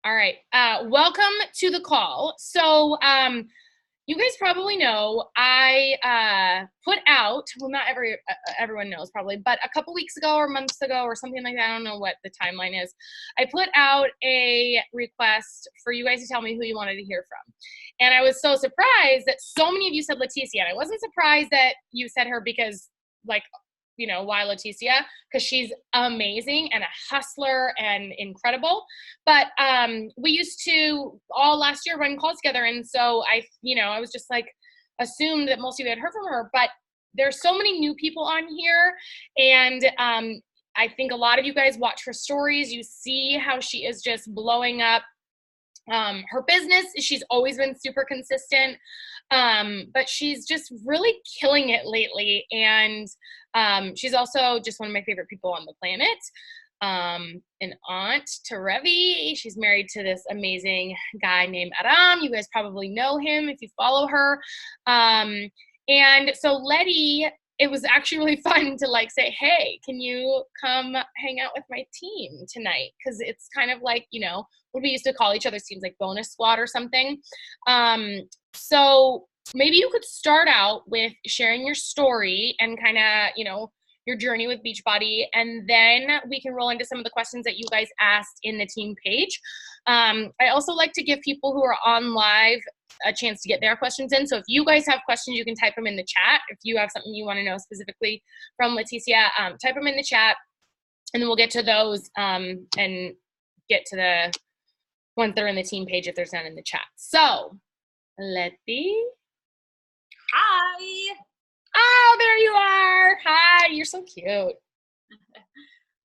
All right. Welcome to the call. So, you guys probably know I put out, well, not everyone knows probably, but a couple weeks ago or months ago or something like that, I don't know what the timeline is, I put out a request for you guys to tell me who you wanted to hear from. And I was so surprised that so many of you said Leticia. And I wasn't surprised that you said her because, like, why Leticia? Because she's amazing and a hustler and incredible. But we used to all last year run calls together. And so I was just like, assumed that most of you had heard from her. But there's so many new people on here. And I think a lot of you guys watch her stories. You see how she is just blowing up her business. She's always been super consistent. But she's just really killing it lately. And she's also just one of my favorite people on the planet. An aunt to Revi. She's married to this amazing guy named Aram. You guys probably know him if you follow her. And so Letty, it was actually really fun to say, hey, can you come hang out with my team tonight? Because it's kind of like, what we used to call each other's teams, like bonus squad or something. So maybe you could start out with sharing your story and kind of, your journey with Beachbody, and then we can roll into some of the questions that you guys asked in the team page. I also like to give people who are on live a chance to get their questions in. So if you guys have questions, you can type them in the chat. If you have something you want to know specifically from Leticia, type them in the chat, and then we'll get to those and get to the ones that are in the team page if there's none in the chat. So, Letty. Hi. Oh, there you are. Hi, you're so cute.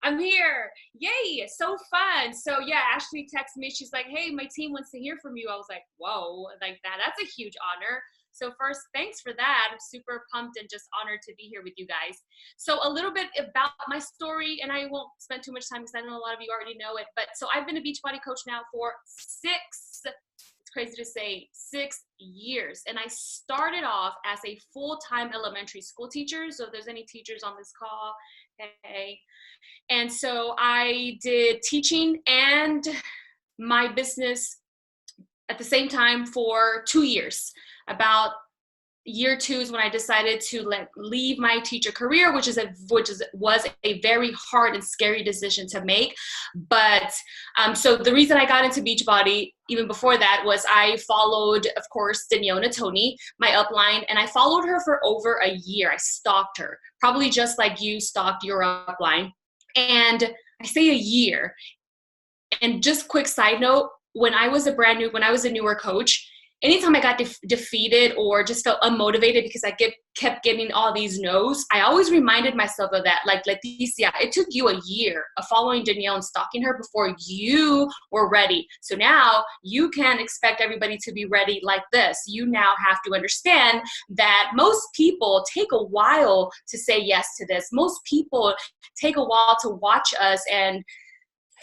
I'm here. Yay, so fun. So yeah, Ashley texted me. She's like, hey, my team wants to hear from you. I was like, whoa, like that's a huge honor. So first, thanks for that. I'm super pumped and just honored to be here with you guys. So a little bit about my story, and I won't spend too much time because I know a lot of you already know it. But so I've been a Beachbody coach now for crazy to say 6 years, and I started off as a full-time elementary school teacher. So if there's any teachers on this call, hey. And so I did teaching and my business at the same time for 2 years. About year 2 is when I decided to leave my teacher career, which was a very hard and scary decision to make. But so the reason I got into Beachbody even before that was I followed, of course, Danielle Natoni, my upline, and I followed her for over a year. I stalked her, probably just like you stalked your upline. And I say a year. And just quick side note, when I was a newer coach, anytime I got defeated or just felt unmotivated because I kept getting all these no's, I always reminded myself of that. Like, Leticia, it took you a year of following Danielle and stalking her before you were ready. So now you can't expect everybody to be ready like this. You now have to understand that most people take a while to say yes to this. Most people take a while to watch us and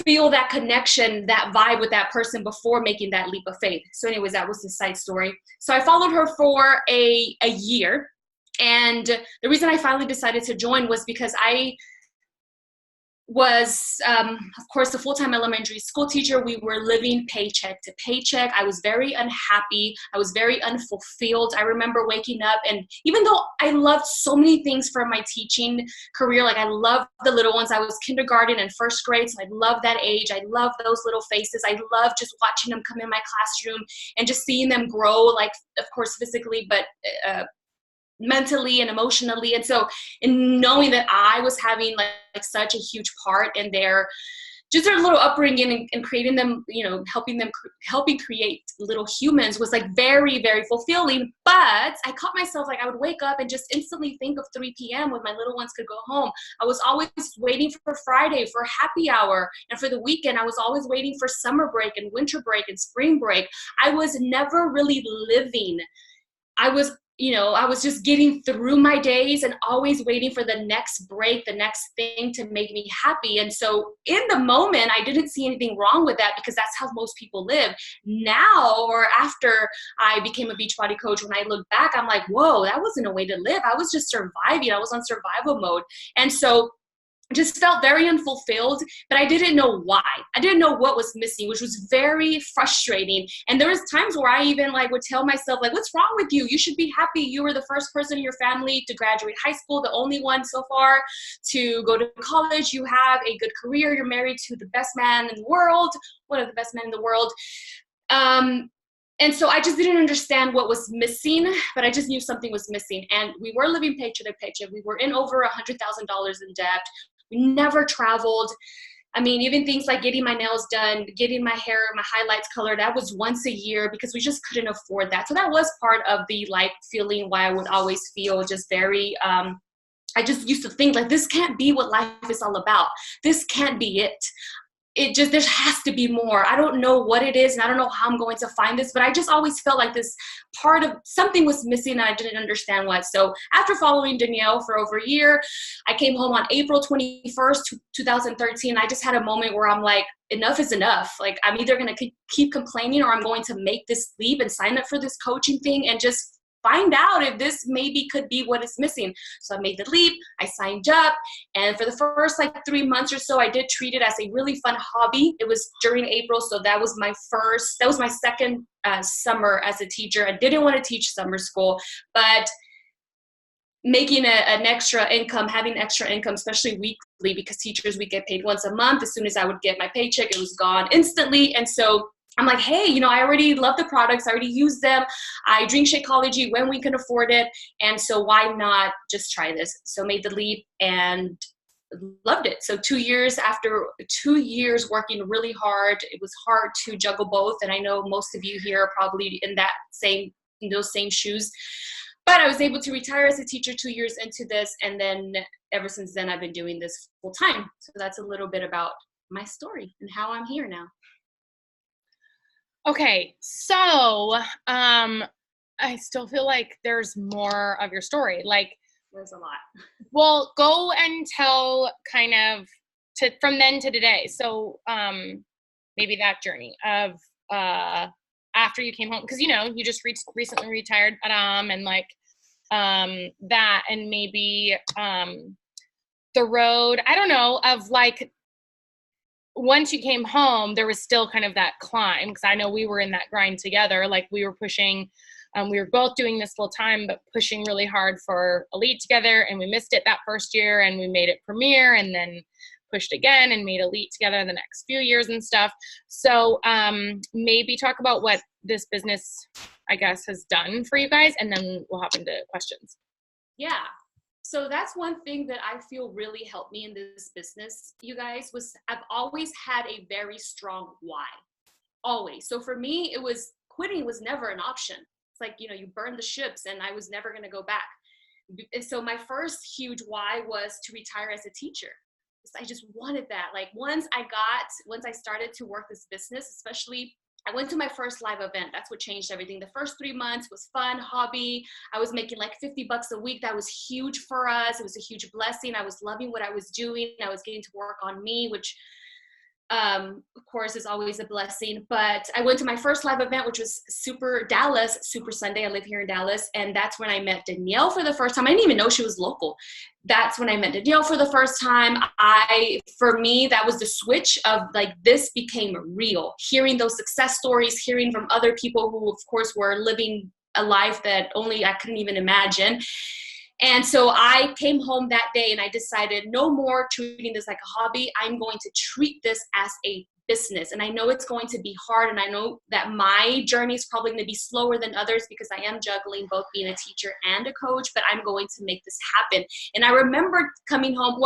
feel that connection, that vibe with that person before making that leap of faith. So anyways, that was the side story. So I followed her for a year. And the reason I finally decided to join was because I was, of course, a full-time elementary school teacher. We were living paycheck to paycheck. I was very unhappy. I was very unfulfilled. I remember waking up, and even though I loved so many things from my teaching career, like I loved the little ones. I was kindergarten and first grade, so I loved that age. I loved those little faces. I loved just watching them come in my classroom and just seeing them grow, like, of course, physically, but mentally and emotionally. And so in knowing that I was having like such a huge part in their little upbringing and creating them, helping create little humans was like very, very fulfilling. But I caught myself, like, I would wake up and just instantly think of 3 p.m. when my little ones could go home. I was always waiting for Friday, for happy hour, and for the weekend. I was always waiting for summer break and winter break and spring break. I was never really living. I was just getting through my days and always waiting for the next break, the next thing to make me happy. And so in the moment, I didn't see anything wrong with that because that's how most people live. Now, or after I became a Beachbody coach, when I look back, I'm like, whoa, that wasn't a way to live. I was just surviving. I was on survival mode. And so just felt very unfulfilled, but I didn't know why. I didn't know what was missing, which was very frustrating. And there was times where I even like would tell myself, like, what's wrong with you? You should be happy. You were the first person in your family to graduate high school, the only one so far to go to college. You have a good career. You're married to the best man in the world, one of the best men in the world. And so I just didn't understand what was missing, but I just knew something was missing. And we were living paycheck to paycheck. We were in over $100,000 in debt. We never traveled. I mean, even things like getting my nails done, getting my hair, my highlights colored, that was once a year because we just couldn't afford that. So that was part of the like feeling why I would always feel just very, I just used to think like, this can't be what life is all about. This can't be it. There has to be more. I don't know what it is, and I don't know how I'm going to find this, but I just always felt like this part of something was missing and I didn't understand what. So after following Danielle for over a year, I came home on April 21st, 2013. I just had a moment where I'm like, enough is enough. Like, I'm either going to keep complaining or I'm going to make this leap and sign up for this coaching thing and just find out if this maybe could be what is missing. So I made the leap, I signed up, and for the first like 3 months or so, I did treat it as a really fun hobby. It was during April, so that was my second summer as a teacher. I didn't want to teach summer school, but making an extra income, having extra income, especially weekly, because teachers, we get paid once a month. As soon as I would get my paycheck, it was gone instantly. And so I'm like, hey, I already love the products. I already use them. I drink Shakeology when we can afford it. And so why not just try this? So made the leap and loved it. So 2 years after 2 years working really hard, it was hard to juggle both. And I know most of you here are probably in those same shoes. But I was able to retire as a teacher 2 years into this. And then ever since then, I've been doing this full time. So that's a little bit about my story and how I'm here now. Okay, so I still feel like there's more of your story. Like, there's a lot. Well, go and tell kind of from then to today. So maybe that journey of after you came home, because you just recently retired, and like that, and maybe the road. I don't know, of like. Once you came home, there was still kind of that climb, because I know we were in that grind together. Like, we were pushing, we were both doing this full time, but pushing really hard for Elite together. And we missed it that first year, and we made it Premier, and then pushed again and made Elite together the next few years and stuff. So maybe talk about what this business, I guess, has done for you guys, and then we'll hop into questions. Yeah. So that's one thing that I feel really helped me in this business, you guys, was I've always had a very strong why. Always. So for me, quitting was never an option. It's like, you burn the ships and I was never going to go back. And so my first huge why was to retire as a teacher. I just wanted that. Like once I started to work this business, especially I went to my first live event. That's what changed everything. The first 3 months was fun, hobby. I was making like $50 a week. That was huge for us. It was a huge blessing. I was loving what I was doing. I was getting to work on me, which of course is always a blessing. But I went to my first live event, which was Super Sunday. I live here in Dallas. And that's when I met Danielle for the first time. I didn't even know she was local. That's when I met Danielle for the first time. For me, that was the switch of like, this became real. Hearing those success stories, hearing from other people who of course were living a life that only I couldn't even imagine. And so I came home that day and I decided no more treating this like a hobby. I'm going to treat this as a business. And I know it's going to be hard. And I know that my journey is probably going to be slower than others because I am juggling both being a teacher and a coach, but I'm going to make this happen. And I remember coming home,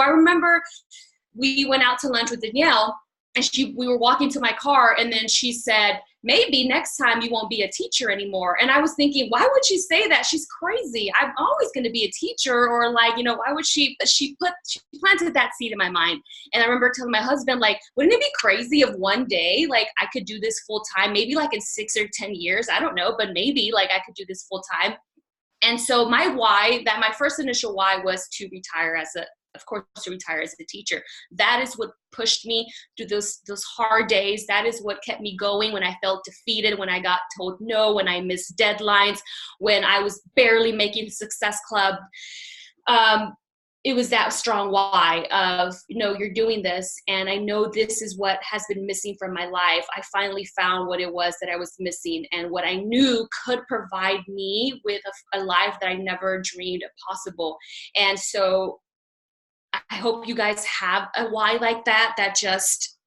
we went out to lunch with Danielle and we were walking to my car and then she said, maybe next time you won't be a teacher anymore. And I was thinking, why would she say that? She's crazy. I'm always going to be a teacher. Or like, why would she planted that seed in my mind. And I remember telling my husband, like, wouldn't it be crazy if one day, like I could do this full time, maybe like in 6 or 10 years, I don't know, but maybe like I could do this full time. And so my first initial why was to retire as a teacher. That is what pushed me through those hard days. That is what kept me going when I felt defeated, when I got told no, when I missed deadlines, when I was barely making Success Club. it was that strong why of, you're doing this, and I know this is what has been missing from my life. I finally found what it was that I was missing, and what I knew could provide me with a life that I never dreamed possible. And so I hope you guys have a why like that, that just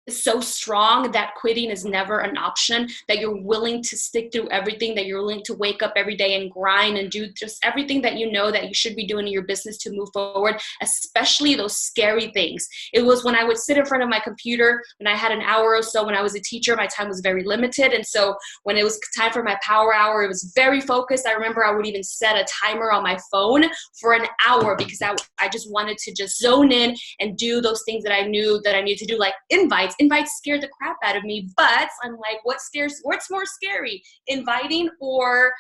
so strong that quitting is never an option, that you're willing to stick through everything, that you're willing to wake up every day and grind and do just everything that you know that you should be doing in your business to move forward, especially those scary things. It was when I would sit in front of my computer, when I had an hour or so, when I was a teacher, my time was very limited. And so when it was time for my power hour, it was very focused. I remember I would even set a timer on my phone for an hour because I just wanted to just zone in and do those things that I knew that I needed to do, like invites. Invites scared the crap out of me, but I'm like, what's more scary, inviting or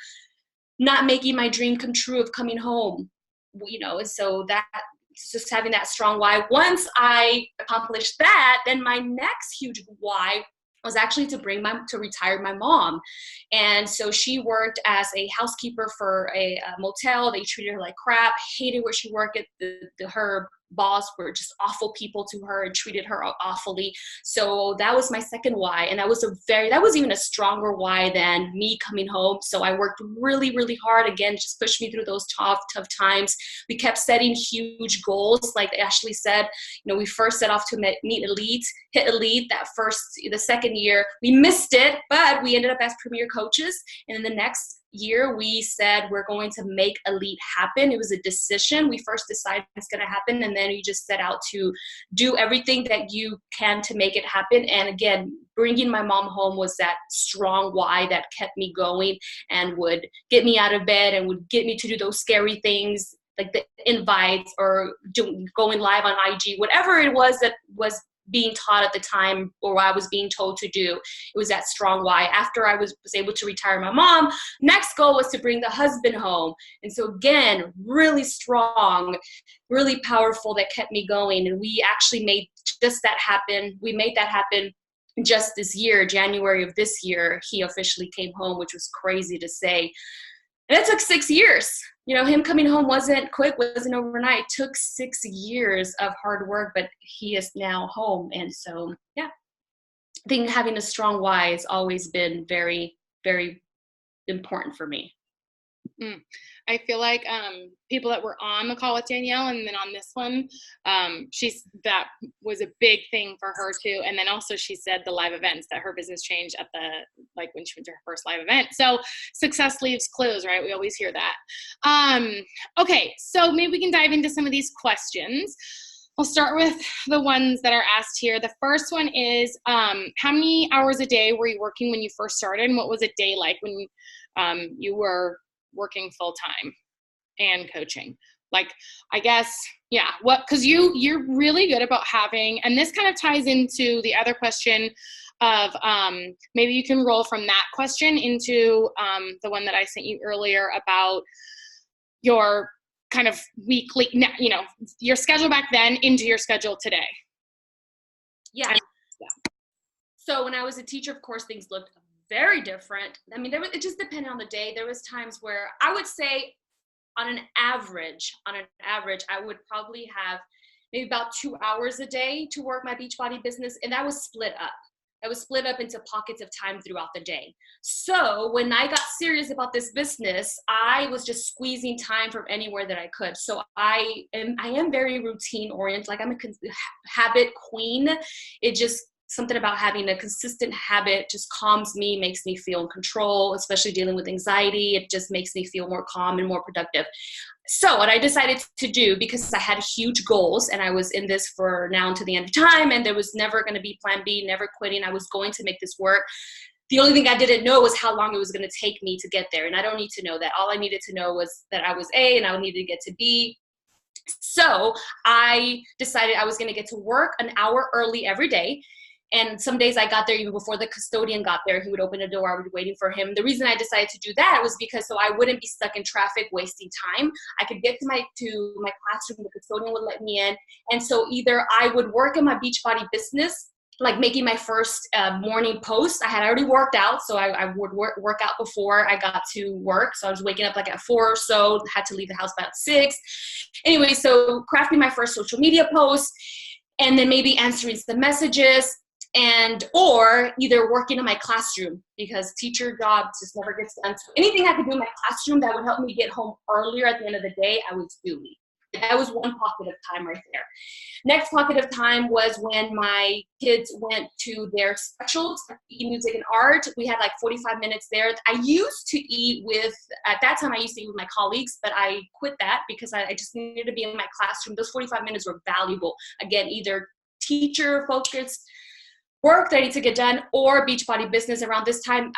not making my dream come true of coming home? And so that, just having that strong why. Once I accomplished that, then my next huge why was actually to retire my mom. And so she worked as a housekeeper for a motel. They treated her like crap, hated where she worked at. Her boss were just awful people to her and treated her awfully. So that was my second why. And that was even a stronger why than me coming home. So I worked really, really hard. Again, just pushed me through those tough times. We kept setting huge goals. Like Ashley said, we first set off to hit elite the second year. We missed it, but we ended up as premier coaches. And in the next year, we said we're going to make elite happen. It was a decision. We first decided it's going to happen, and then you just set out to do everything that you can to make it happen. And again, bringing my mom home was that strong why that kept me going and would get me out of bed and would get me to do those scary things like the invites or going live on IG, whatever it was that was being taught at the time or I was being told to do. It was that strong why. After I was able to retire my mom, next goal was to bring the husband home. And so again, really strong, really powerful, that kept me going. And we actually made just that happen. We made that happen just this year, January of this year. He officially came home, which was crazy to say. And it took 6 years. Him coming home wasn't quick, wasn't overnight. It took 6 years of hard work, but he is now home. And so, yeah, I think having a strong why has always been very, very important for me. I feel like people that were on the call with Danielle and then on this one, that was a big thing for her too. And then also she said the live events, that her business changed when she went to her first live event. So success leaves clues, right? We always hear that. Okay, so maybe we can dive into some of these questions. I'll start with the ones that are asked here. The first one is, how many hours a day were you working when you first started? And what was a day like when you were working full time and coaching? Like, I guess, yeah, because you're really good about having, and this kind of ties into the other question of maybe you can roll from that question into the one that I sent you earlier about your kind of weekly, your schedule back then into your schedule today. Yeah. So when I was a teacher, of course, things looked very different. I mean, it just depended on the day. There was times where I would say on an average, I would probably have maybe about 2 hours a day to work my Beachbody business. And that was split up. It was split up into pockets of time throughout the day. So when I got serious about this business, I was just squeezing time from anywhere that I could. So I am very routine oriented. Like, I'm a habit queen. It just, something about having a consistent habit just calms me, makes me feel in control, especially dealing with anxiety. It just makes me feel more calm and more productive. So what I decided to do, because I had huge goals and I was in this for now until the end of time, and there was never going to be plan B, never quitting. I was going to make this work. The only thing I didn't know was how long it was going to take me to get there. And I don't need to know that. All I needed to know was that I was A and I needed to get to B. So I decided I was going to get to work an hour early every day. And some days I got there even before the custodian got there. He would open the door. I would be waiting for him. The reason I decided to do that was because so I wouldn't be stuck in traffic wasting time. I could get to my classroom. The custodian would let me in. And so either I would work in my Beachbody business like making my first morning post. I had already worked out, so I would work out before I got to work. So I was waking up like at 4 or so, had to leave the house about 6. Anyway, so crafting my first social media post, and then maybe answering some messages, and or either working in my classroom, because teacher job just never gets done. So anything I could do in my classroom that would help me get home earlier at the end of the day, I was doing. That was one pocket of time right there. Next pocket of time was when my kids went to their specials, music and art. We had like 45 minutes there. I used to eat with, at that time I used to eat with my colleagues, but I quit that because I just needed to be in my classroom. Those 45 minutes were valuable. Again, either teacher focused work that I need to get done, or Beachbody business around this time,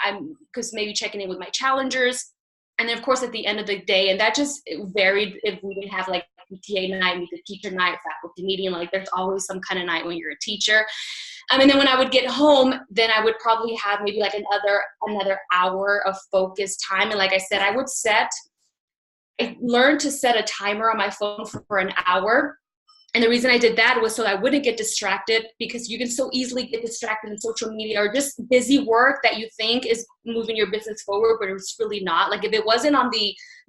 because maybe checking in with my challengers. And then of course at the end of the day, and that just varied if we didn't have like PTA night, we did teacher night, faculty meeting, like there's always some kind of night when you're a teacher. And then when I would get home, then I would probably have maybe like another hour of focused time. And like I said, I learned to set a timer on my phone for an hour. And the reason I did that was so I wouldn't get distracted, because you can so easily get distracted in social media or just busy work that you think is moving your business forward, but it's really not. Like if it wasn't on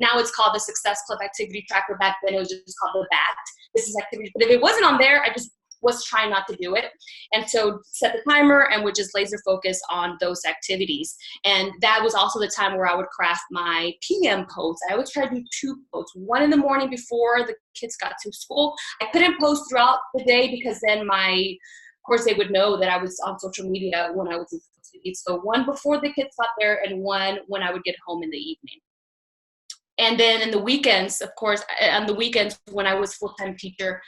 now it's called the Success Club activity tracker. Back then it was just called the BAT, business activity. But if it wasn't on there, I just was trying not to do it. And so set the timer and would just laser focus on those activities. And that was also the time where I would craft my PM posts. I always try to do 2 posts, one in the morning before the kids got to school. I couldn't post throughout the day because then of course they would know that I was on social media when I was in school. So one before the kids got there and one when I would get home in the evening. And then in the weekends, of course, on the weekends when I was full-time teacher,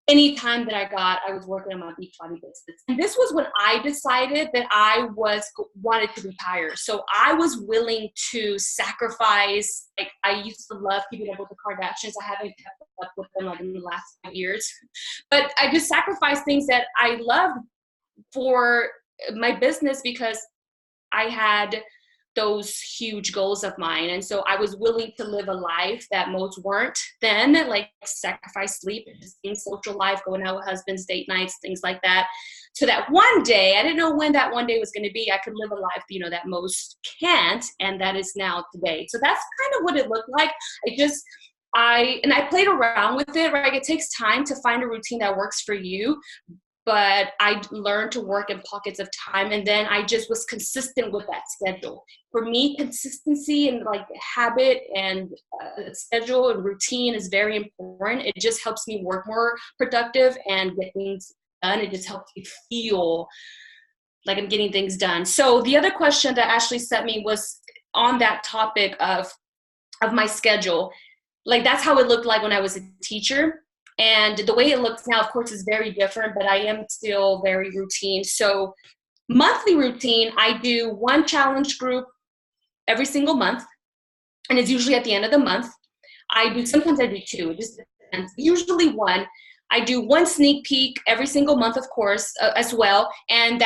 anytime that I was working on my Beachbody business. And this was when I decided that I wanted to retire. So I was willing to sacrifice, like I used to love keeping up with the Kardashians. I haven't kept up with them like in the last 5 years. But I just sacrificed things that I loved for my business because I had those huge goals of mine. And so I was willing to live a life that most weren't then, like sacrifice sleep, just being social life, going out with husbands, date nights, things like that. So that one day, I didn't know when that one day was going to be, I could live a life, that most can't. And that is now today. So that's kind of what it looked like. I played around with it, right? It takes time to find a routine that works for you. But I learned to work in pockets of time, and then I just was consistent with that schedule. For me, consistency and like habit and schedule and routine is very important. It just helps me work more productive and get things done. It just helps me feel like I'm getting things done. So the other question that Ashley sent me was on that topic of my schedule. Like that's how it looked like when I was a teacher. And the way it looks now, of course, is very different, but I am still very routine. So monthly routine, I do 1 challenge group every single month, and it's usually at the end of the month. Sometimes I do 2, it just depends. Usually 1. I do 1 sneak peek every single month, of course, as well. And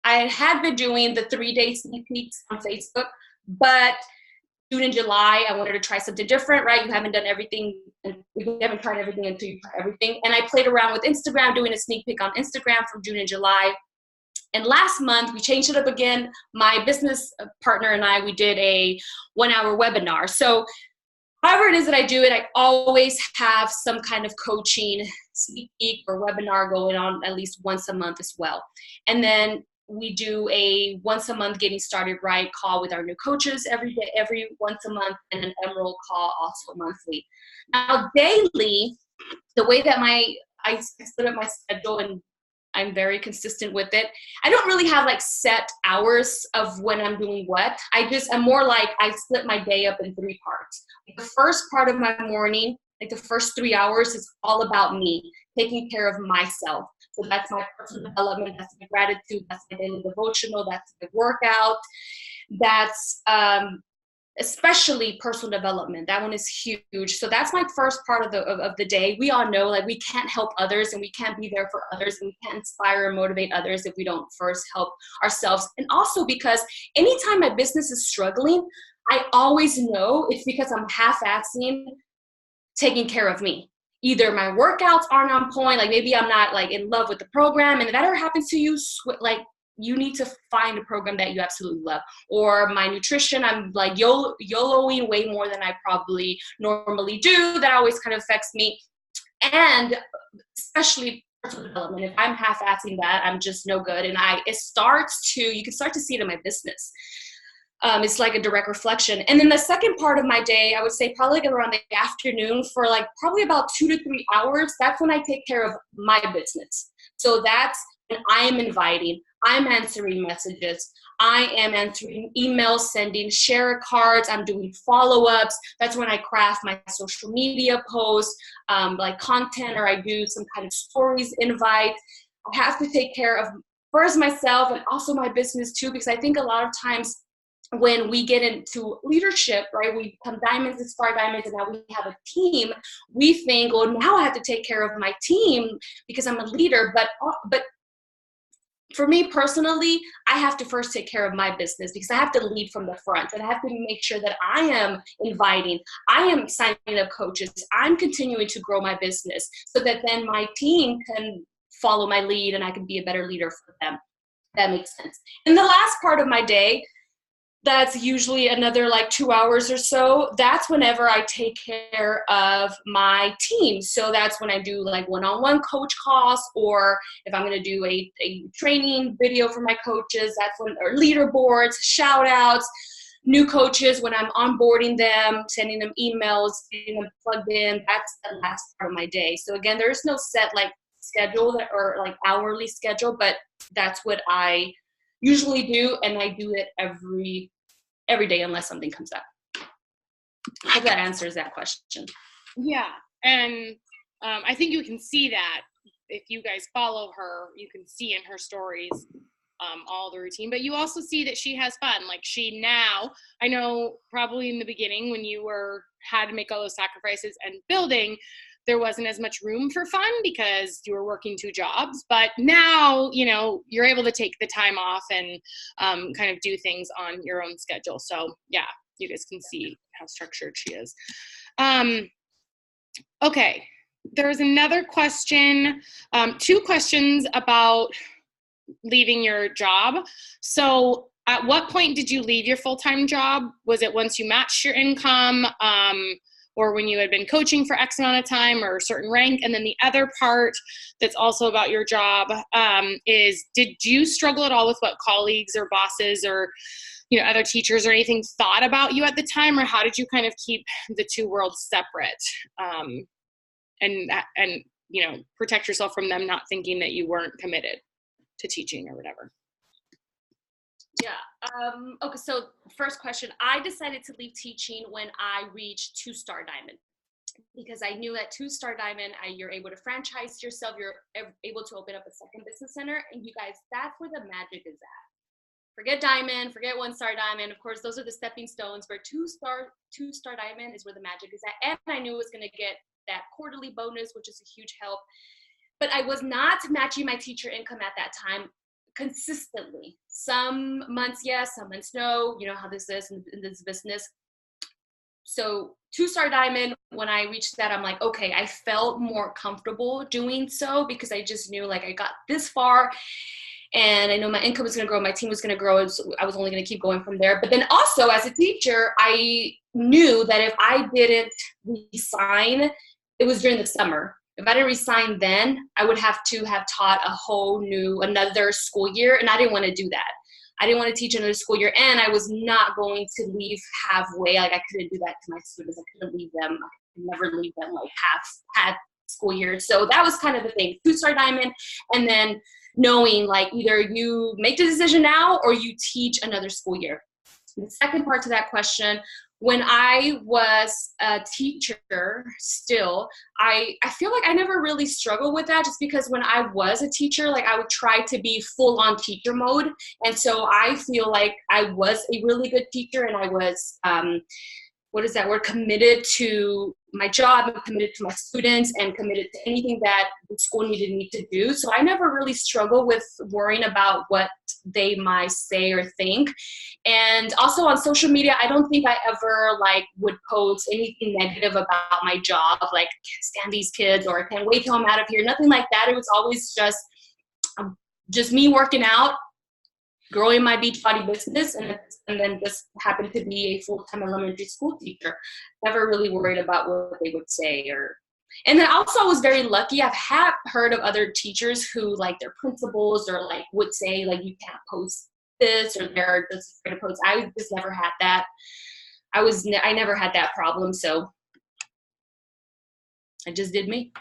I had been doing the 3-day sneak peeks on Facebook, but June and July, I wanted to try something different, right? You haven't done everything, and you haven't tried everything until you try everything. And I played around with Instagram, doing a sneak peek on Instagram from June and July. And last month, we changed it up again. My business partner and I, we did a 1-hour webinar. So however it is that I do it, I always have some kind of coaching sneak peek or webinar going on at least once a month as well. And then we do a once a month getting started right call with our new coaches every once a month, and an Emerald call also monthly. Now daily, the way that I split up my schedule, and I'm very consistent with it. I don't really have like set hours of when I'm doing what. I'm more like I split my day up in 3 parts. The first part of my morning, like the first 3 hours, is all about me, taking care of myself. So that's my personal development, that's my gratitude, that's my daily devotional, that's my workout, that's especially personal development. That one is huge. So that's my first part of the day. We all know like we can't help others, and we can't be there for others, and we can't inspire and motivate others if we don't first help ourselves. And also because anytime my business is struggling, I always know it's because I'm half-assing taking care of me. either my workouts aren't on point, like maybe I'm not like in love with the program, and if that ever happens to you, like you need to find a program that you absolutely love. Or my nutrition, I'm like YOLOing way more than I probably normally do. That always kind of affects me. And especially personal development, if I'm half-assing that, I'm just no good. And you can start to see it in my business. It's like a direct reflection. And then the second part of my day, I would say probably around the afternoon for like probably about 2 to 3 hours, that's when I take care of my business. So that's when I am inviting, I'm answering messages, I am answering emails, sending share cards, I'm doing follow-ups. That's when I craft my social media posts, like content, or I do some kind of stories invite. I have to take care of first myself and also my business too, because I think a lot of times when we get into leadership, right, we become diamonds and star diamonds, and now we have a team, we think, oh, now I have to take care of my team because I'm a leader. But for me personally, I have to first take care of my business, because I have to lead from the front, and I have to make sure that I am inviting, I am signing up coaches, I'm continuing to grow my business, so that then my team can follow my lead and I can be a better leader for them. That makes sense. And the last part of my day, that's usually another like 2 hours or so, that's whenever I take care of my team. So that's when I do like one-on-one coach calls, or if I'm going to do a training video for my coaches, that's when, or leaderboards, shout outs, new coaches, when I'm onboarding them, sending them emails, getting them plugged in. That's the last part of my day. So again, there's no set like schedule or like hourly schedule, but that's what I usually do, and I do it every day unless something comes up. I hope that answers that question. Yeah, and I think you can see that if you guys follow her, you can see in her stories all the routine, but you also see that she has fun. Like she now, I know probably in the beginning when you had to make all those sacrifices and building, there wasn't as much room for fun because you were working 2 jobs, but now, you know, you're able to take the time off and kind of do things on your own schedule. So yeah, you guys can see how structured she is. Okay, there's another question, 2 questions about leaving your job. So at what point did you leave your full-time job? Was it once you matched your income? Or when you had been coaching for X amount of time or a certain rank? And then the other part that's also about your job is, did you struggle at all with what colleagues or bosses or, you know, other teachers or anything thought about you at the time? Or how did you kind of keep the 2 worlds separate and you know, protect yourself from them not thinking that you weren't committed to teaching or whatever? Yeah. Okay. So first question, I decided to leave teaching when I reached 2-star diamond, because I knew at 2-star diamond, you're able to franchise yourself. You're able to open up a second business center. And you guys, that's where the magic is at. Forget diamond, forget 1-star diamond. Of course, those are the stepping stones. But 2-star diamond is where the magic is at. And I knew I was going to get that quarterly bonus, which is a huge help. But I was not matching my teacher income at that time consistently. Some months yes, some months no. You know how this is in this business. So 2-star diamond, when I reached that, I'm like, okay, I felt more comfortable doing so, because I just knew like I got this far and I know my income was going to grow, my team was going to grow, so I was only going to keep going from there. But then also as a teacher, I knew that if I didn't resign, it was during the summer. If I didn't resign then, I would have to have taught another school year, and I didn't want to do that. I didn't want to teach another school year, and I was not going to leave halfway. Like I couldn't do that to my students. I couldn't leave them. I could never leave them like half school year. So that was kind of the thing. 2-star diamond, and then knowing like either you make the decision now or you teach another school year. The second part to that question, when I was a teacher still, I feel like I never really struggled with that, just because when I was a teacher, like I would try to be full on teacher mode. And so I feel like I was a really good teacher, and I was, committed to my job, and committed to my students, and committed to anything that the school needed me to do. So I never really struggled with worrying about what they might say or think. And also on social media, I don't think I ever like would post anything negative about my job, like can't stand these kids or I can't wait till I'm out of here. Nothing like that. It was always just me working out, growing my Beachbody business, and then just happened to be a full-time elementary school teacher. Never really worried about what they would say. And then also I was very lucky. I've heard of other teachers who like their principals or like would say like you can't post this or they're just afraid to post. I just never had that. I never had that problem, so I just did me.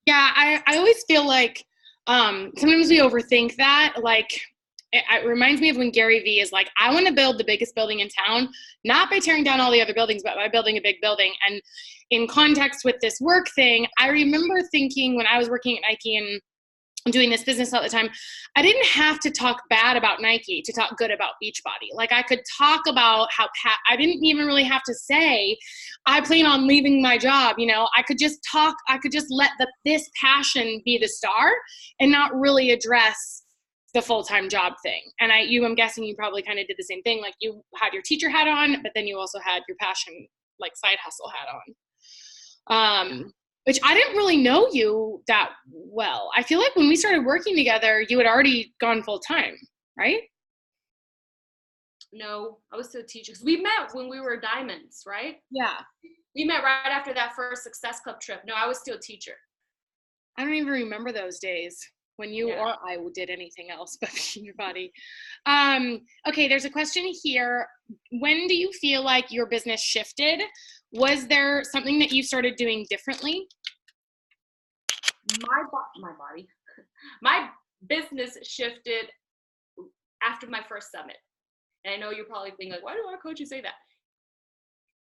Yeah, I always feel like sometimes we overthink that. Like it reminds me of when Gary Vee is like, I want to build the biggest building in town, not by tearing down all the other buildings, but by building a big building. And in context with this work thing, I remember thinking when I was working at Nike and doing this business all the time, I didn't have to talk bad about Nike to talk good about Beachbody. Like I could talk about how I didn't even really have to say, I plan on leaving my job. You know, I could just let this passion be the star and not really address the full-time job thing. And I'm guessing you probably kind of did the same thing. Like you had your teacher hat on, but then you also had your passion, like side hustle hat on. Which I didn't really know you that well. I feel like when we started working together, you had already gone full-time, right? No, I was still a teacher. We met when we were diamonds, right? Yeah. We met right after that first Success Club trip. No, I was still a teacher. I don't even remember those days when you or I did anything else but Beachbody. Okay, there's a question here. When do you feel like your business shifted? Was there something that you started doing differently? My business shifted after my first summit. And I know you're probably thinking like, why do our coaches say that?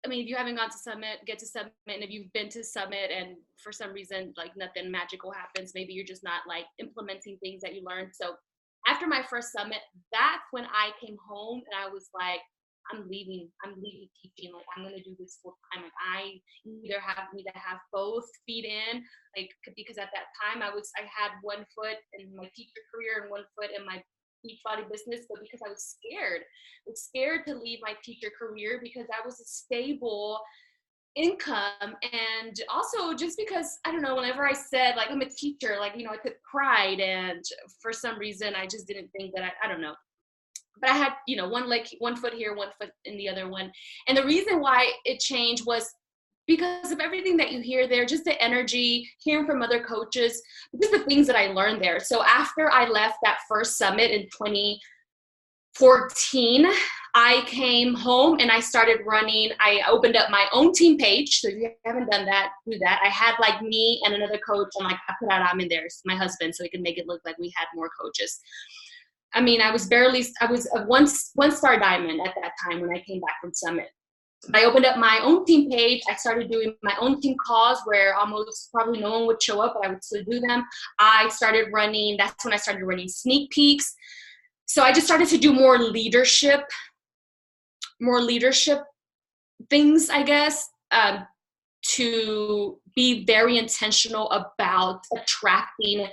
I mean, if you haven't gone to Summit, get to Summit. And if you've been to Summit and for some reason, like nothing magical happens, maybe you're just not like implementing things that you learned. So after my first Summit, that's when I came home and I was like, I'm leaving teaching. Like I'm going to do this full time. Like I need to have both feet in, like, because at that time I had one foot in my teacher career and one foot in my Beachbody business, but because I was scared to leave my teacher career because that was a stable income. And also just because, I don't know, whenever I said like I'm a teacher, like, you know, I took pride, and for some reason I just didn't think that I don't know. But I had, you know, one foot here, one foot in the other one. And the reason why it changed was because of everything that you hear there, just the energy, hearing from other coaches, just the things that I learned there. So after I left that first summit in 2014, I came home and I started running. I opened up my own team page. So if you haven't done that, do that. I had like me and another coach, and like I put out in there, my husband, so he could make it look like we had more coaches. I mean, I was a one-star diamond at that time when I came back from Summit. I opened up my own team page. I started doing my own team calls where almost probably no one would show up, but I would still do them. That's when I started running sneak peeks. So I just started to do more leadership things, I guess, to be very intentional about attracting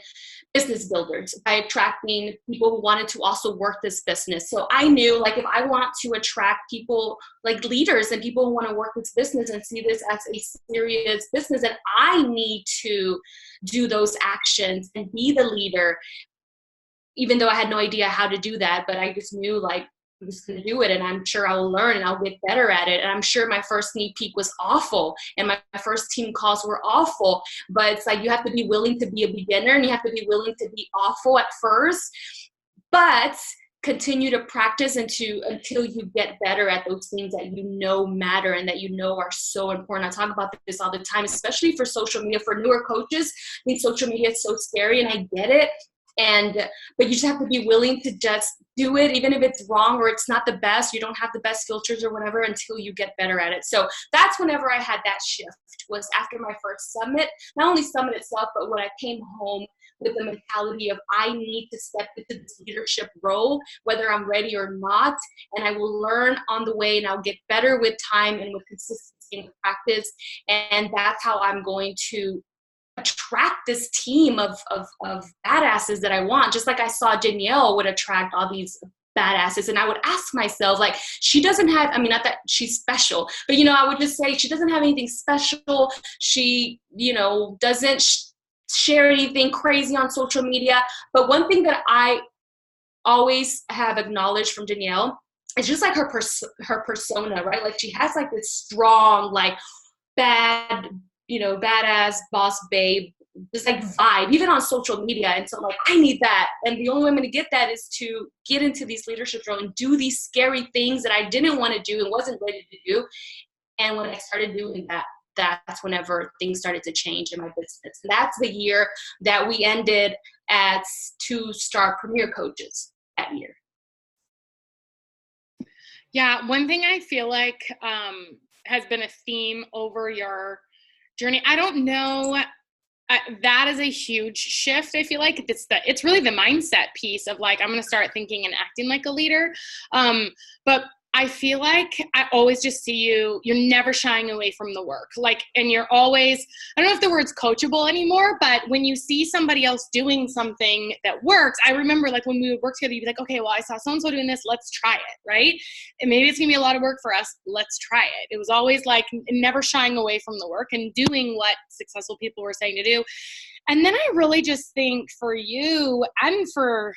business builders, by attracting people who wanted to also work this business. So I knew, like, if I want to attract people like leaders and people who want to work this business and see this as a serious business, then I need to do those actions and be the leader, even though I had no idea how to do that. But I just knew, like, I'm just going to do it, and I'm sure I'll learn and I'll get better at it. And I'm sure my first sneak peek was awful and my first team calls were awful, but it's like you have to be willing to be a beginner and you have to be willing to be awful at first, but continue to practice until you get better at those things that you know matter and that you know are so important. I talk about this all the time, especially for social media. For newer coaches, I think social media is so scary, and I get it. But you just have to be willing to just do it, even if it's wrong or it's not the best. You don't have the best filters or whatever until you get better at it. So that's whenever I had that shift, was after my first summit. Not only summit itself, but when I came home with the mentality of I need to step into this leadership role, whether I'm ready or not, and I will learn on the way, and I'll get better with time and with consistency and practice. And that's how I'm going to attract this team of badasses that I want, just like I saw Danielle would attract all these badasses. And I would ask myself, like, she doesn't have, I mean, not that she's special, but, you know, I would just say she doesn't have anything special. She, you know, doesn't share anything crazy on social media. But one thing that I always have acknowledged from Danielle, it's just like her persona, right? Like, she has like this strong, like, badass boss babe, this like vibe, even on social media. And so, like, I need that. And the only way I'm going to get that is to get into these leadership roles and do these scary things that I didn't want to do and wasn't ready to do. And when I started doing that, that's whenever things started to change in my business. And that's the year that we ended as 2-star premier coaches that year. Yeah, one thing I feel like has been a theme over your journey, I don't know, that is a huge shift. I feel like it's really the mindset piece of like, I'm going to start thinking and acting like a leader. But I feel like I always just see you're never shying away from the work. Like, and you're always, I don't know if the word's coachable anymore, but when you see somebody else doing something that works, I remember like when we would work together, you'd be like, okay, well, I saw so-and-so doing this, let's try it, right? And maybe it's gonna be a lot of work for us, let's try it. It was always like never shying away from the work and doing what successful people were saying to do. And then I really just think for you and for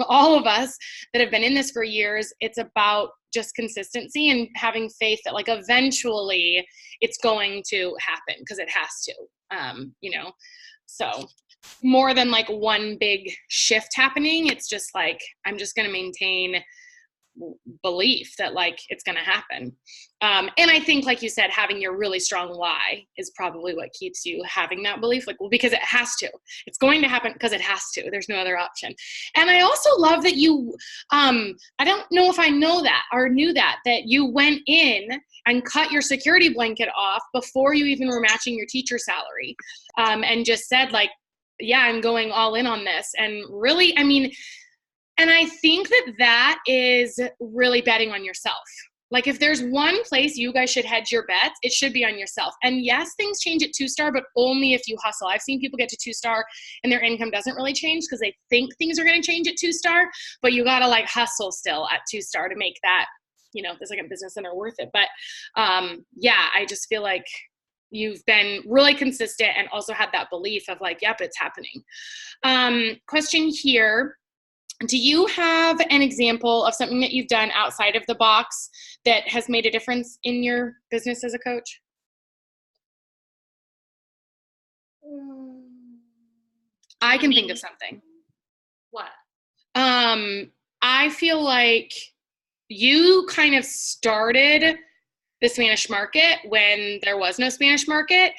all of us that have been in this for years, it's about just consistency and having faith that like eventually it's going to happen because it has to, you know, so more than like one big shift happening, it's just like, I'm just going to maintain belief that like it's going to happen. And I think, like you said, having your really strong why is probably what keeps you having that belief, like, well, because it has to, it's going to happen because it has to, there's no other option. And I also love that you, I don't know if I know that or knew that you went in and cut your security blanket off before you even were matching your teacher salary. And just said like, yeah, I'm going all in on this. And really, I mean, and I think that is really betting on yourself. Like if there's one place you guys should hedge your bets, it should be on yourself. And yes, things change at 2-star, but only if you hustle. I've seen people get to 2-star and their income doesn't really change because they think things are going to change at 2-star, but you got to like hustle still at 2-star to make that, you know, the second business center worth it. But yeah, I just feel like you've been really consistent and also had that belief of like, yep, it's happening. Question here. Do you have an example of something that you've done outside of the box that has made a difference in your business as a coach? I can think of something. What? I feel like you kind of started the Spanish market when there was no Spanish market.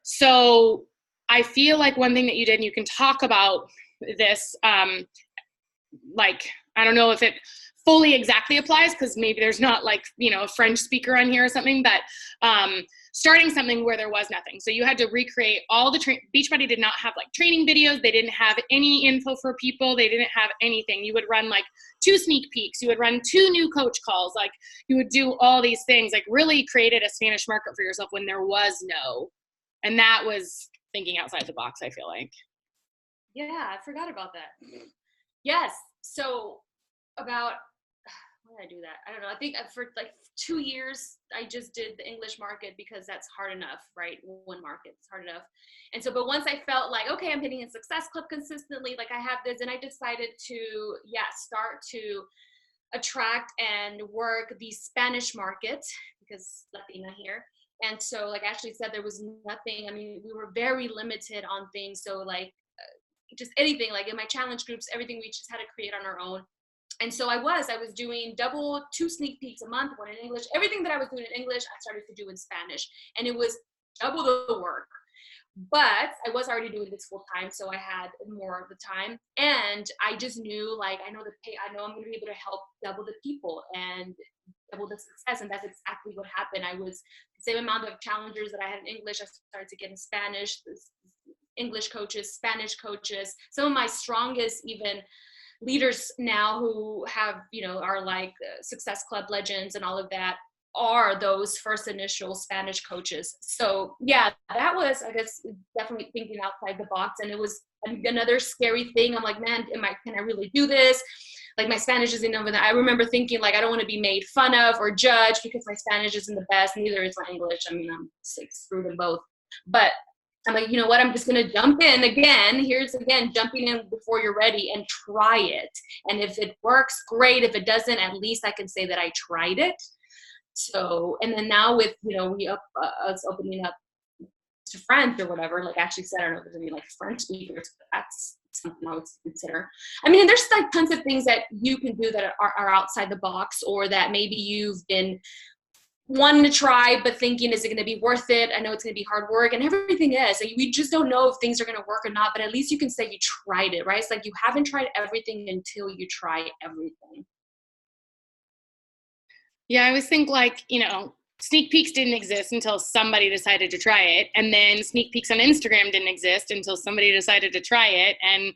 So I feel like one thing that you did, and you can talk about this, like, I don't know if it fully exactly applies because maybe there's not like, you know, a French speaker on here or something, but starting something where there was nothing. So you had to recreate all the Beachbody did not have like training videos. They didn't have any info for people. They didn't have anything. You would run like 2 sneak peeks. You would run 2 new coach calls. Like you would do all these things, like really created a Spanish market for yourself when there was no. And that was thinking outside the box, I feel like. Yeah, I forgot about that. Yes. So about, when did I do that? I don't know. I think for like 2 years, I just did the English market because that's hard enough, right? One market, it's hard enough. And so, but once I felt like, okay, I'm hitting a success club consistently, like I have this, and I decided to, start to attract and work the Spanish market because Latina here. And so, like Ashley said, there was nothing. I mean, we were very limited on things. So like, just anything, like in my challenge groups, everything we just had to create on our own. And so I was doing 2 sneak peeks a month, 1 in English. Everything that I was doing in English, I started to do in Spanish, and it was double the work. But I was already doing this full time, so I had more of the time. And I just knew, like, I know I'm going to be able to help double the people and double the success. And that's exactly what happened. I was the same amount of challengers that I had in English, I started to get in Spanish. English coaches, Spanish coaches, some of my strongest even leaders now who have, you know, are like Success Club legends and all of that. are those first initial Spanish coaches. So yeah, that was, I guess, definitely thinking outside the box. And it was another scary thing. I'm like, man, can I really do this? Like, my Spanish isn't over there. I remember thinking, like, I don't want to be made fun of or judged because my Spanish isn't the best. Neither is my English. I mean, I'm sick, screwed in both. But I'm like, you know what? I'm just going to jump in again. Here's again, jumping in before you're ready and try it. And if it works, great. If it doesn't, at least I can say that I tried it. So, and then now with, us opening up to French or whatever, like, actually said, I don't know if there's any like French speakers, but that's something I would consider. I mean, there's like tons of things that you can do that are outside the box, or that maybe you've been wanting to try, but thinking, is it going to be worth it? I know it's going to be hard work, and everything is. Like, we just don't know if things are going to work or not, but at least you can say you tried it, right? It's like you haven't tried everything until you try everything. Yeah, I always think, like, sneak peeks didn't exist until somebody decided to try it. And then sneak peeks on Instagram didn't exist until somebody decided to try it. And,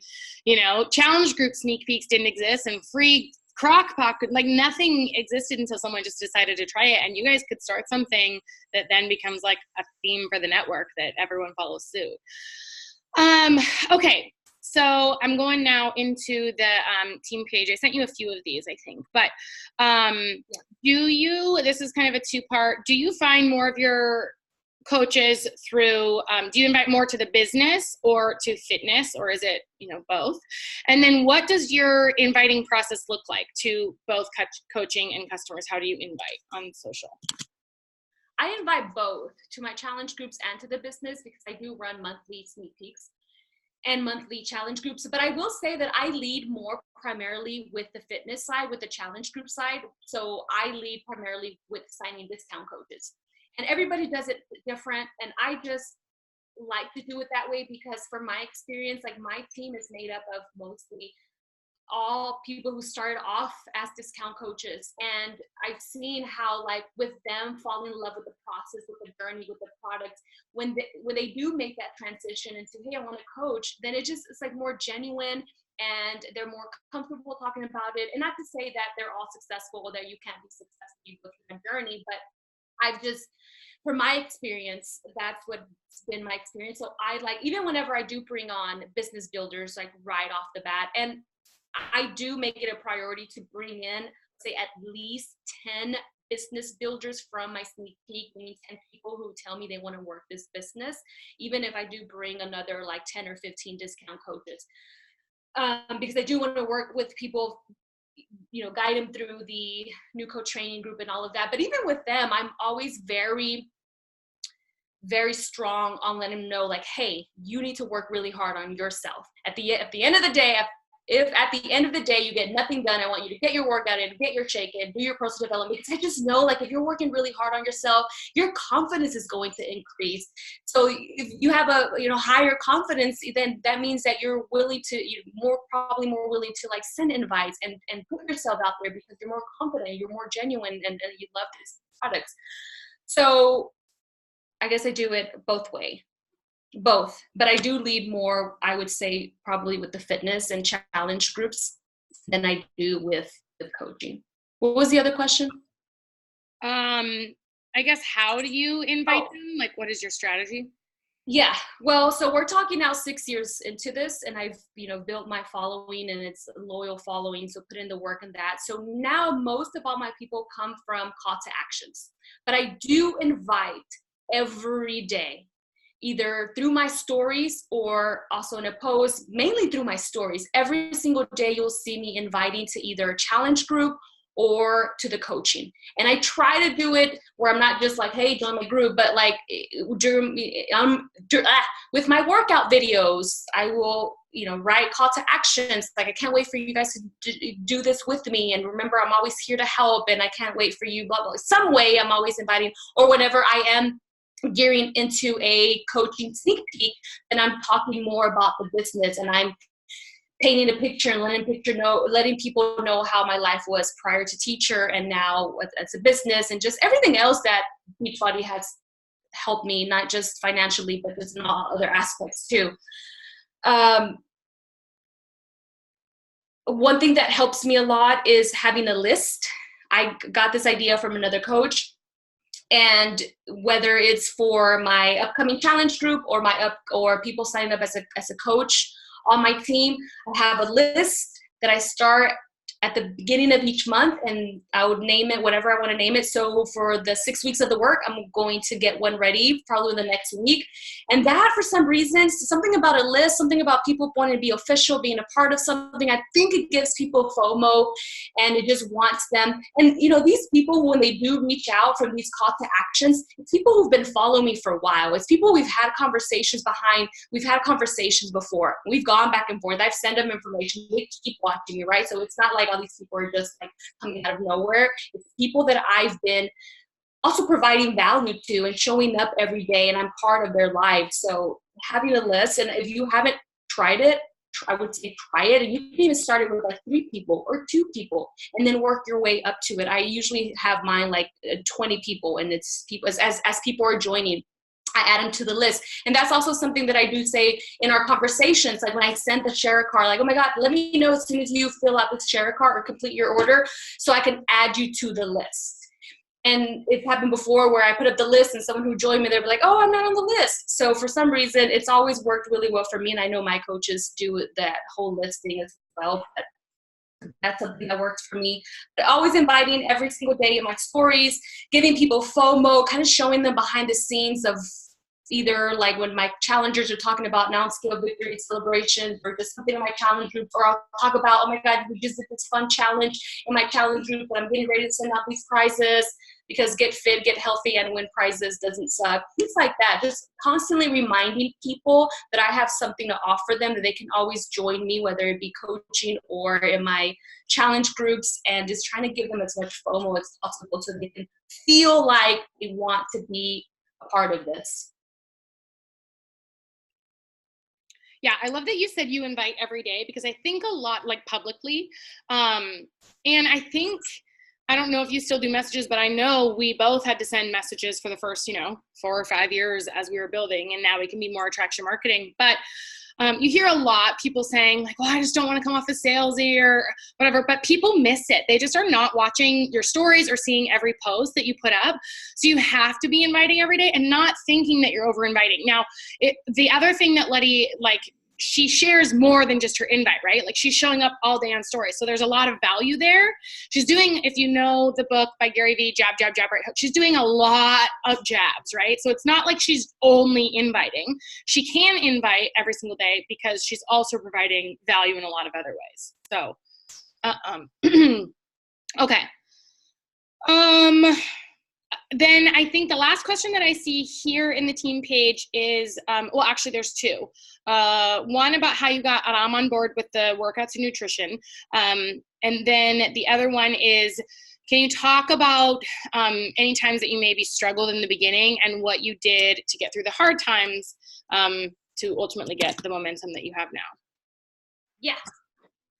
challenge group sneak peeks didn't exist, and free crock pocket, like, nothing existed until someone just decided to try it. And you guys could start something that then becomes like a theme for the network that everyone follows suit. Okay. So I'm going now into the team page. I sent you a few of these, I think. But this is kind of a two-part, do you find more of your coaches through, do you invite more to the business or to fitness, or is it, both? And then what does your inviting process look like to both coaching and customers? How do you invite on social? I invite both to my challenge groups and to the business, because I do run monthly sneak peeks and monthly challenge groups. But I will say that I lead more primarily with the fitness side, with the challenge group side. So I lead primarily with signing discount coaches, and everybody does it different. And I just like to do it that way because, from my experience, like, my team is made up of mostly all people who started off as discount coaches. And I've seen how, like, with them falling in love with the process, with the journey, with the products, when they do make that transition into, hey, I want to coach, then it's like more genuine, and they're more comfortable talking about it. And not to say that they're all successful, or that you can't be successful with your journey, but I've just, from my experience, that's what's been my experience. So I like, even whenever I do bring on business builders, like, right off the bat, and I do make it a priority to bring in, say, at least 10 business builders from my sneak peek, meaning 10 people who tell me they want to work this business, even if I do bring another like 10 or 15 discount coaches. Because I do want to work with people, guide them through the new coach training group and all of that. But even with them, I'm always very, very strong on letting them know, like, hey, you need to work really hard on yourself. At the end of the day, if at the end of the day you get nothing done, I want you to get your workout in, get your shake in, do your personal development, because I just know, like, if you're working really hard on yourself, your confidence is going to increase. So if you have a higher confidence, then that means that you're willing to, probably more willing to, like, send invites and put yourself out there, because you're more confident, you're more genuine, and you love these products. So I guess I do it both, but I do lead more, I would say, probably with the fitness and challenge groups than I do with coaching. What was the other question? I guess, how do you invite them? Like, what is your strategy? Yeah, well, so we're talking now 6 years into this, and I've, built my following, and it's a loyal following, so put in the work in that. So now most of all my people come from call to actions, but I do invite every day, either through my stories or also in a post, mainly through my stories. Every single day you'll see me inviting to either a challenge group or to the coaching. And I try to do it where I'm not just like, hey, join my group, but like with my workout videos, I will, write call to actions. Like, I can't wait for you guys to do this with me. And remember, I'm always here to help, and I can't wait for you, blah, blah. Some way I'm always inviting, or whenever I am gearing into a coaching sneak peek, and I'm talking more about the business, and I'm painting a picture and letting people know how my life was prior to teacher and now as a business, and just everything else that Beachbody has helped me, not just financially, but just in all other aspects too. One thing that helps me a lot is having a list. I got this idea from another coach. And whether it's for my upcoming challenge group or people signing up as a coach on my team, I have a list that I start at the beginning of each month, and I would name it whatever I want to name it. So for the 6 weeks of the work, I'm going to get one ready probably the next week. And that, for some reason, something about a list, something about people wanting to be official, being a part of something, I think it gives people FOMO, and it just wants them. And you know, these people, when they do reach out from these call to actions, it's people who've been following me for a while. It's people we've had conversations before. We've gone back and forth. I've sent them information. They keep watching me, right? So it's not like all these people are just like coming out of nowhere. It's people that I've been also providing value to and showing up every day, and I'm part of their lives. So having a list, and if you haven't tried it, I would say try it. And you can even start it with like 3 people or 2 people and then work your way up to it. I usually have mine like 20 people, and it's people as people are joining, I add them to the list. And that's also something that I do say in our conversations. Like when I send the share a card, like, oh my God, let me know as soon as you fill out this share a card or complete your order so I can add you to the list. And it's happened before where I put up the list and someone who joined me, they'll be like, oh, I'm not on the list. So for some reason, it's always worked really well for me. And I know my coaches do that whole listing as well. But that's something that works for me. But always inviting every single day in my stories, giving people FOMO, kind of showing them behind the scenes of either like when my challengers are talking about non-scale victory celebrations or just something in my challenge group, or I'll talk about, oh my God, we just did this fun challenge in my challenge group, but I'm getting ready to send out these prizes because get fit, get healthy, and win prizes doesn't suck. Things like that. Just constantly reminding people that I have something to offer them, that they can always join me, whether it be coaching or in my challenge groups, and just trying to give them as much FOMO as possible so they can feel like they want to be a part of this. Yeah, I love that you said you invite every day, because I think a lot, like publicly, and I think, I don't know if you still do messages, but I know we both had to send messages for the first, 4 or 5 years as we were building, and now we can be more attraction marketing. But you hear a lot people saying like, well, I just don't want to come off as salesy or whatever, but people miss it. They just are not watching your stories or seeing every post that you put up. So you have to be inviting every day and not thinking that you're over inviting. Now, the other thing that Letty, like, she shares more than just her invite, right? Like she's showing up all day on stories. So there's a lot of value there. She's doing, if you know the book by Gary Vee, Jab, Jab, Jab, Right Hook, she's doing a lot of jabs, right? So it's not like she's only inviting. She can invite every single day because she's also providing value in a lot of other ways. So, okay. Then I think the last question that I see here in the team page is, well, actually there's 2. One about how you got Aram on board with the workouts and nutrition. And then the other one is, can you talk about any times that you maybe struggled in the beginning and what you did to get through the hard times to ultimately get the momentum that you have now? Yes.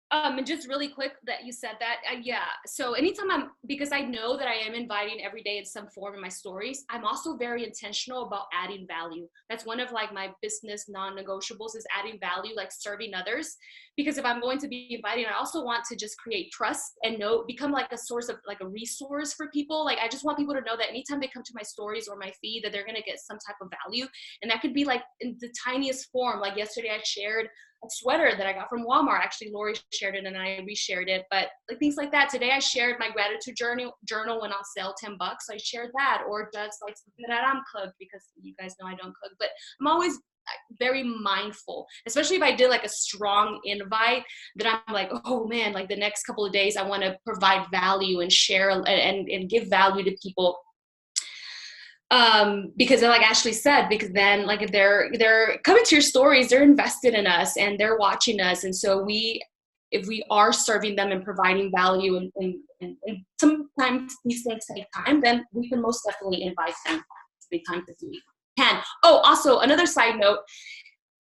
And just really quick that you said that, yeah. So anytime because I know that I am inviting every day in some form in my stories, I'm also very intentional about adding value. That's one of like my business non-negotiables, is adding value, like serving others. Because if I'm going to be inviting, I also want to just create trust and become like a source of like a resource for people. Like I just want people to know that anytime they come to my stories or my feed, that they're going to get some type of value. And that could be like in the tiniest form. Like yesterday I shared a sweater that I got from Walmart. Actually, Lori shared it and I reshared it, but like things like that. Today I shared my gratitude journal went on sale, $10. So I shared that, or just like something that I'm cooked, because you guys know I don't cook, but I'm always very mindful, especially if I did like a strong invite, that I'm like, oh man, like the next couple of days I want to provide value and share and give value to people. Because like Ashley said, because then like if they're coming to your stories, they're invested in us and they're watching us. And so if we are serving them and providing value and sometimes these things take time, then we can most definitely invite them big time to do. Can. Oh, also another side note,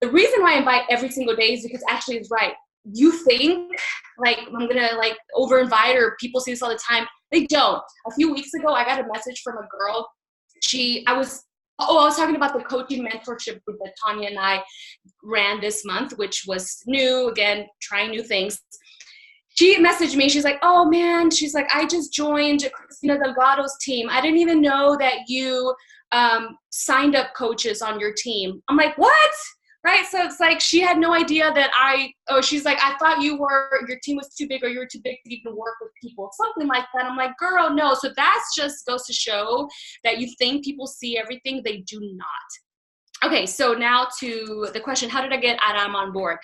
the reason why I invite every single day is because Ashley is right. You think like I'm gonna like over invite, or people see this all the time. They don't. A few weeks ago, I got a message from a girl. I was talking about the coaching mentorship group that Tanya and I ran this month, which was new, again, trying new things. she messaged me. She's like, oh man, she's like, I just joined Christina Delgado's team. I didn't even know that you signed up coaches on your team. I'm like, what? Right? So it's like, she had no idea that she's like, I thought your team was too big, or you were too big to even work with people. Something like that. I'm like, girl, no. So that's just goes to show that you think people see everything. They do not. Okay, so now to the question, how did I get Adam on board?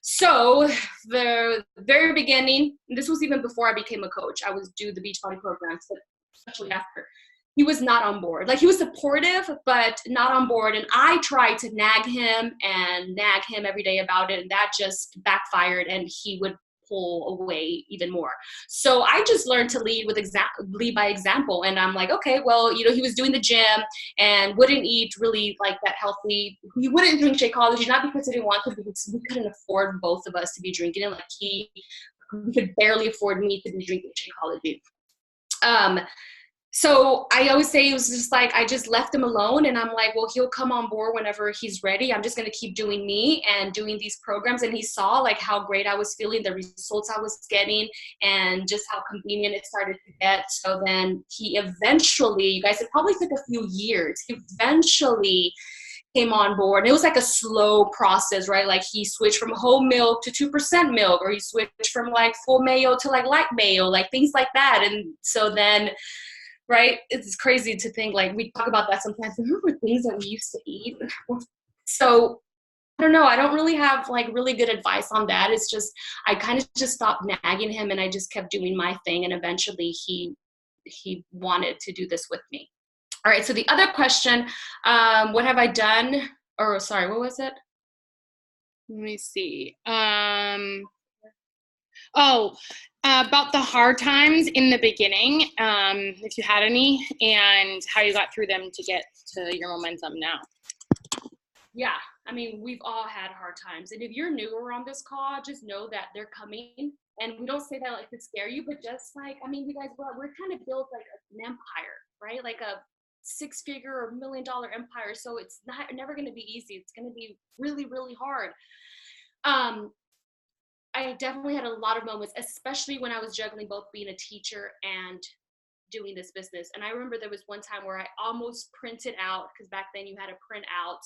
So the very beginning, this was even before I became a coach, I was doing the Beachbody programs, but especially after, he was not on board. Like, he was supportive, but not on board. And I tried to nag him every day about it, and that just backfired, and he would pull away even more. So I just learned to lead by example. And I'm like, okay, well, he was doing the gym and wouldn't eat really like that healthy. He wouldn't drink Shakeology, not because he didn't want to, because we couldn't afford both of us to be drinking it. Like, he could barely afford me to be drinking Shakeology. So I always say it was just like, I just left him alone, and I'm like, well, he'll come on board whenever he's ready. I'm just going to keep doing me and doing these programs. And he saw like how great I was feeling, the results I was getting, and just how convenient it started to get. So then he eventually, you guys, it probably took a few years, he eventually came on board. And it was like a slow process, right? Like, he switched from whole milk to 2% milk, or he switched from like full mayo to like light mayo, like things like that. And so then, right, it's crazy to think, like, we talk about that sometimes. Remember things that we used to eat? So I don't know. I don't really have like really good advice on that. It's just, I kind of just stopped nagging him, and I just kept doing my thing. And eventually he wanted to do this with me. All right. So the other question, what have I done? Or sorry, what was it? Let me see. About the hard times in the beginning, if you had any, and how you got through them to get to your momentum now. Yeah, I mean, we've all had hard times. And if you're newer on this call, just know that they're coming. And we don't say that like to scare you, but just like, I mean, you guys, we're trying to build like an empire, right? Like a 6-figure or $1 million empire. So it's never going to be easy. It's going to be really, really hard. I definitely had a lot of moments, especially when I was juggling both being a teacher and doing this business. And I remember there was one time where I almost printed out, because back then you had to print out.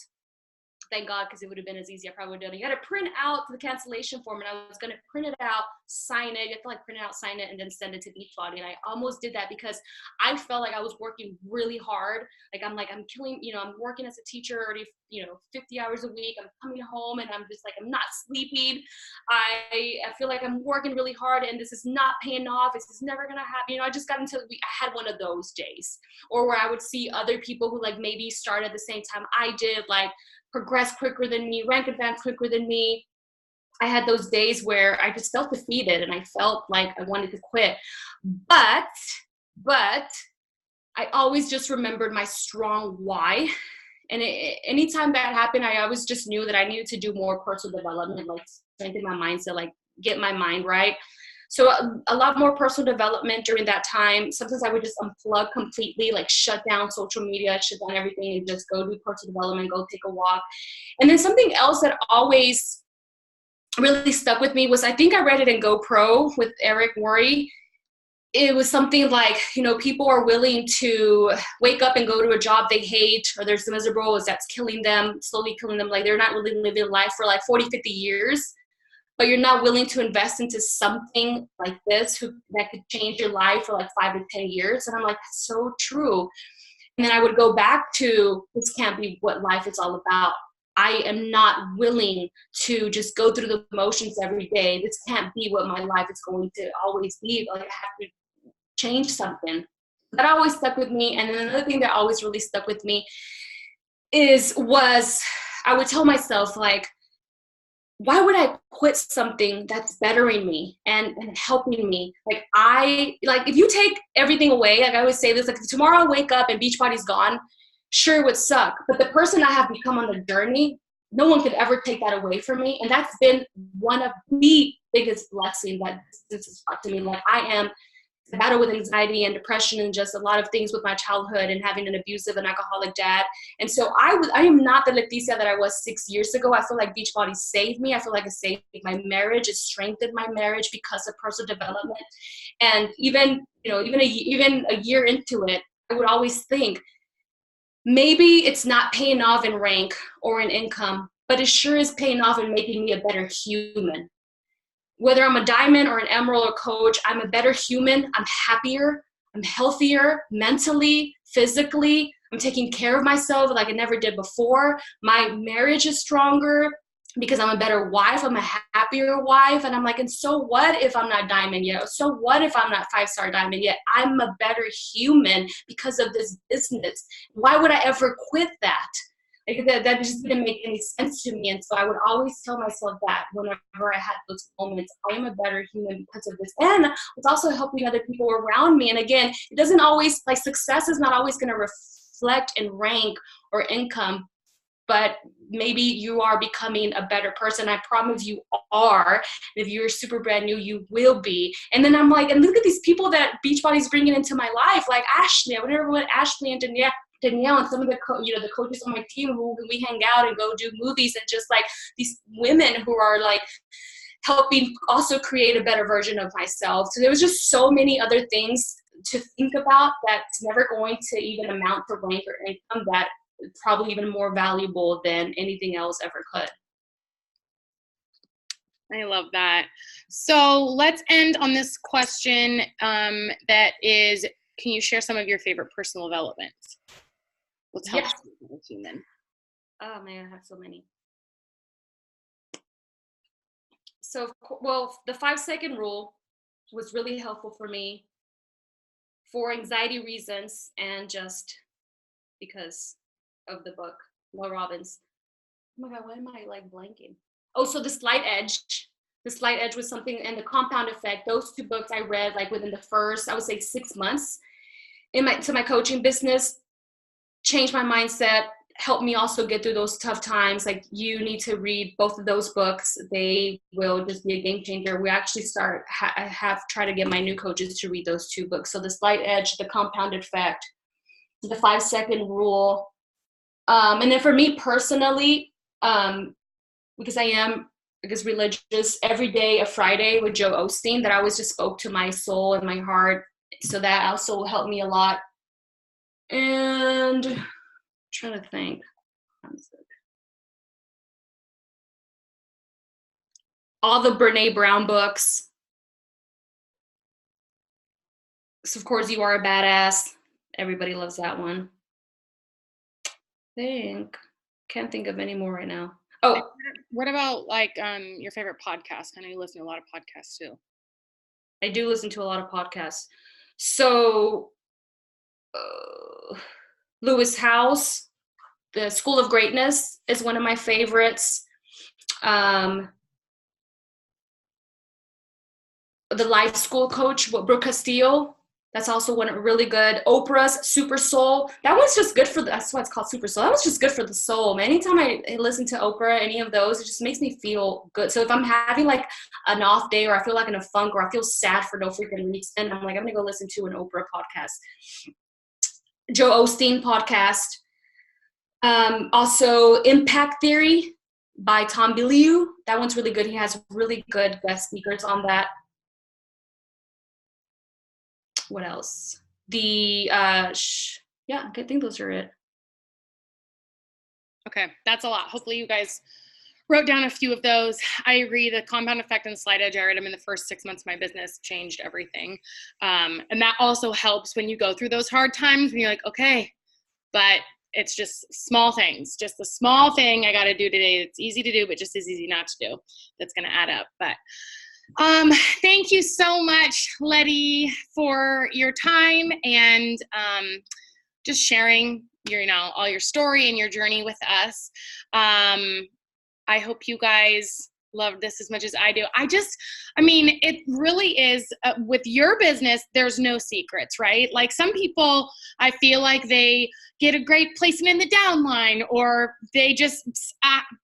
Thank God, because it would have been as easy. I probably would have done it. You had to print out the cancellation form, and I was going to print it out, sign it. You have to like print it out, sign it, and then send it to Beachbody. And I almost did that because I felt like I was working really hard. I'm killing, I'm working as a teacher already, 50 hours a week. I'm coming home and I'm just like, I'm not sleeping. I feel like I'm working really hard and this is not paying off. This is never going to happen. I just got into, I had one of those days, or where I would see other people who like maybe started at the same time I did, like progress quicker than me, rank advance quicker than me. I had those days where I just felt defeated and I felt like I wanted to quit. But I always just remembered my strong why. And anytime that happened, I always just knew that I needed to do more personal development, like strengthen my mindset, like get my mind right. So a lot more personal development during that time. Sometimes I would just unplug completely, like shut down social media, shut down everything, and just go do personal development, go take a walk. And then something else that always really stuck with me was, I think I read it in GoPro with Eric Worre. It was something like, people are willing to wake up and go to a job they hate, or they're so miserable, that's killing them, slowly killing them. Like they're not really living life for like 40, 50 years. But you're not willing to invest into something like this that could change your life for like 5 to 10 years. And I'm like, that's so true. And then I would go back to, this can't be what life is all about. I am not willing to just go through the motions every day. This can't be what my life is going to always be. Like I have to change something. That always stuck with me. And then another thing that always really stuck with me was I would tell myself, like, why would I quit something that's bettering me and helping me? If you take everything away, like I always say this, like if tomorrow I wake up and Beachbody's gone, sure, it would suck. But the person I have become on the journey, no one could ever take that away from me. And that's been one of the biggest blessings that this has brought to me. Like I am I battle with anxiety and depression and just a lot of things with my childhood and having an abusive and alcoholic dad. And so I am not the Leticia that I was 6 years ago. I feel like Beachbody saved me. I feel like it saved my marriage. It strengthened my marriage because of personal development. And even a year into it, I would always think, maybe it's not paying off in rank or in income, but it sure is paying off in making me a better human. Whether I'm a diamond or an emerald or coach, I'm a better human. I'm happier. I'm healthier mentally, physically. I'm taking care of myself like I never did before. My marriage is stronger because I'm a better wife. I'm a happier wife. And I'm like, and so what if I'm not diamond yet? So what if I'm not 5-star diamond yet? I'm a better human because of this business. Why would I ever quit that? Like that just didn't make any sense to me. And so I would always tell myself that whenever I had those moments, I am a better human because of this. And it's also helping other people around me. And again, it doesn't always, like, success is not always going to reflect in rank or income, but maybe you are becoming a better person. I promise you are. If you're super brand new, you will be. And then I'm like, and look at these people that Beachbody's bringing into my life, like Ashley. I would never want Ashley and Danielle and some of the the coaches on my team who we hang out and go do movies, and just like these women who are like helping also create a better version of myself. So there was just so many other things to think about that's never going to even amount to rank or income, that probably even more valuable than anything else ever could. I love that. So let's end on this question that is, can you share some of your favorite personal developments? What's helped you as a human? Oh man, I have so many. So, well, the 5-second rule was really helpful for me for anxiety reasons and just because of the book, Mel Robbins. Oh my God, why am I like blanking? Oh, so The Slight Edge. The Slight Edge was something, and The Compound Effect. Those 2 books I read like within the first, I would say, 6 months to my coaching business. Changed my mindset, helped me also get through those tough times. Like, you need to read both of those books. They will just be a game changer. We actually I have tried to get my new coaches to read those 2 books. So The Slight Edge, The Compound Effect, The 5-second rule. And then for me personally, because I am religious, every day a Friday with Joe Osteen, that always just spoke to my soul and my heart. So that also helped me a lot. And I'm trying to think. All the Brene Brown books. So of course, You Are a Badass. Everybody loves that one. Can't think of any more right now. Oh, what about like your favorite podcast? I know you listen to a lot of podcasts too. I do listen to a lot of podcasts. So Lewis Howes, The School of Greatness is one of my favorites. The Life School Coach, Brooke Castillo, that's also one really good. Oprah's Super Soul, that one's just good for that's why it's called Super Soul. That was just good for the soul, man. Anytime I listen to Oprah, any of those, it just makes me feel good. So if I'm having like an off day, or I feel like in a funk, or I feel sad for no freaking reason, I'm like, I'm gonna go listen to an Oprah podcast. Joe Osteen podcast. Also Impact Theory by Tom Bilyeu. That one's really good. He has really good guest speakers on that. What else? I think those are it. Okay, that's a lot. Hopefully you guys wrote down a few of those. I agree. The Compound Effect and Slight Edge, I read them in the first 6 months of my business, changed everything. And that also helps when you go through those hard times when you're like, okay, but it's just small things, just a small thing I got to do today. It's easy to do, but just as easy not to do. That's going to add up. But thank you so much, Letty, for your time and just sharing your, all your story and your journey with us. I hope you guys love this as much as I do. I mean, it really is with your business, there's no secrets, right? Like some people, I feel like they get a great placement in the downline, or they just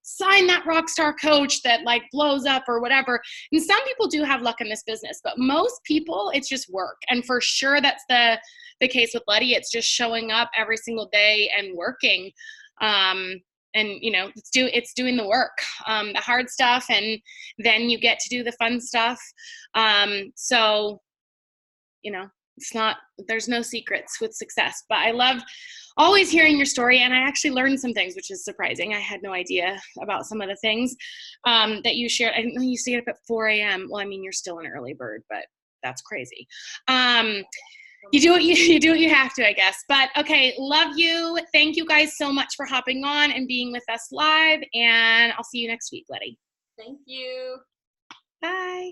sign that rock star coach that like blows up or whatever. And some people do have luck in this business, but most people, it's just work. And for sure, that's the case with Letty. It's just showing up every single day and working. And you know, it's doing the work, the hard stuff, and then you get to do the fun stuff. So, you know, there's no secrets with success, but I love always hearing your story. And I actually learned some things, which is surprising. I had no idea about some of the things, that you shared. I didn't know you stayed up at 4 a.m. Well, I mean, you're still an early bird, but that's crazy. You do what you have to, I guess. But okay, love you. Thank you guys so much for hopping on and being with us live. And I'll see you next week, Letty. Thank you. Bye.